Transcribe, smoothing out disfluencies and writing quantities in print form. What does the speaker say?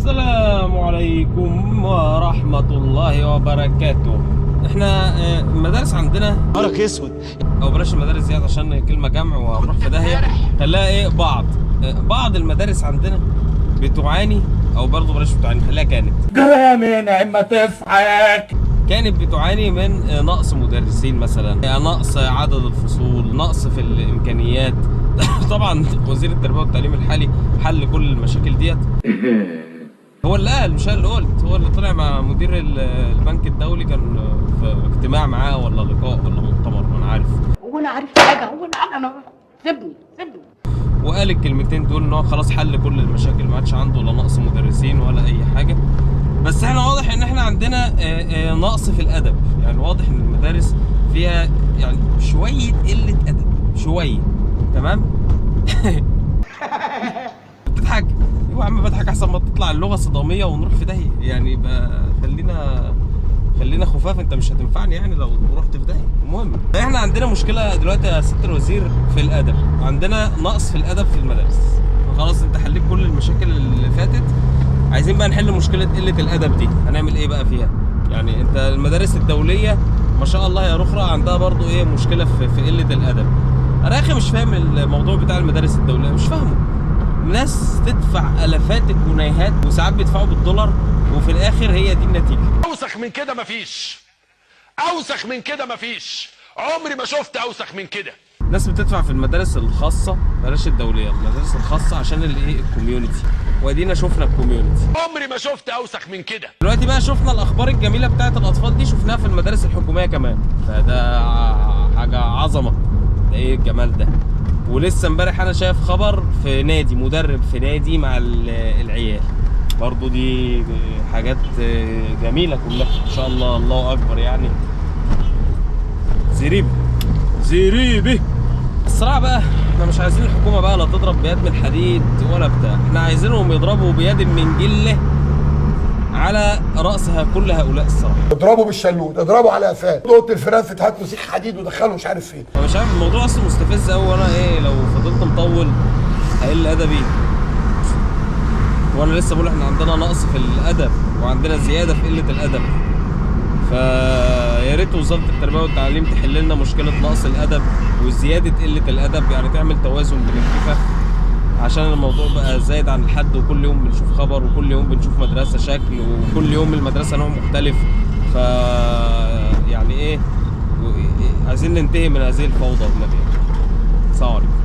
السلام عليكم ورحمة الله وبركاته. احنا المدارس عندنا نهارك اسود، او بلاش المدارس دي عشان كلمة جمع وهنروح في داهية. خليها ايه بعض المدارس عندنا بتعاني، او برضه بلاش بتعاني، خليها كانت جرامين عم تضحك. كانت بتعاني من نقص مدرسين مثلا، نقص عدد الفصول، نقص في الامكانيات. طبعا وزير التربيه والتعليم الحالي حل كل المشاكل ديت. هو اللي قال، مش انا اللي قلت، هو اللي طلع مع مدير البنك الدولي، كان في اجتماع معاه ولا لقاء ولا مؤتمر، ما انا عارف. هو انا عارف حاجه؟ هو انا سيبني. وقال الكلمتين دول ان هو خلاص حل كل المشاكل، ما عادش عنده لا نقص مدرسين ولا اي حاجه. بس احنا واضح ان احنا عندنا نقص في الادب، يعني واضح ان المدارس فيها يعني شويه قله ادب، شويه. تمام. بتضحك؟ ايوه يا عم بضحك، احسن ما تطلع اللغه صداميه ونروح في داهيه. يعني يبقى خلينا خفاف، انت مش هتنفعني يعني لو رحت في داهيه. المهم احنا عندنا مشكله دلوقتي يا ست الوزير في الادب، عندنا نقص في الادب في المدارس. خلاص انت حليت كل المشاكل اللي فاتت، عايزين بقى نحل مشكله قله الادب دي. هنعمل ايه بقى فيها؟ يعني انت المدارس الدوليه ما شاء الله يا رخرة عندها برضو ايه مشكله في قله الادب. انا يا اخي مش فاهم الموضوع بتاع المدارس الدوليه، مش فاهمه. ناس تدفع الافات الجنيهات وساعات بيدفعوا بالدولار، وفي الاخر هي دي النتيجه. اوسخ من كده مفيش، اوسخ من كده مفيش، عمري ما شفت اوسخ من كده. ناس بتدفع في المدارس الخاصه، بلاش الدوليه، المدارس الخاصه عشان الايه الكوميونتي، وادينا شفنا الكوميونتي. عمري ما شفت اوسخ من كده. دلوقتي بقى شفنا الاخبار الجميله بتاعت الاطفال دي، شفناها في المدارس الحكوميه كمان، فده حاجه عظمه. ده ايه الجمال ده؟ ولسه امبارح انا شايف خبر في نادي، مدرب في نادي مع العيال، برضو دي حاجات جميله كلها ان شاء الله. الله اكبر يعني. زريبي الصراحه بقى. احنا مش عايزين الحكومه بقى لا تضرب بيد من حديد ولا بتاع، احنا عايزينهم يضربوا بيد من جله على راسها كل هؤلاء الصراحه. اضربوا بالشلوت، اضربوا على قفاه، اوضه الفيران فتحت له سيخ حديد ودخله مش عارف فين. مش عارف، الموضوع اصلا مستفز قوي، وانا ايه لو فضلت مطول هقل ادبي. وانا لسه بقول احنا عندنا نقص في الادب وعندنا زياده في قله الادب. فيا ريت وزاره التربيه والتعليم تحل لنا مشكله نقص الادب وزياده قله الادب، يعني تعمل توازن بين الكفه، عشان الموضوع بقى زايد عن الحد، وكل يوم بنشوف خبر، وكل يوم بنشوف مدرسه شكل، وكل يوم المدرسه نوع مختلف. ف يعني ايه، عايزين ننتهي من هذه الفوضى والنبي. سلام عليكم.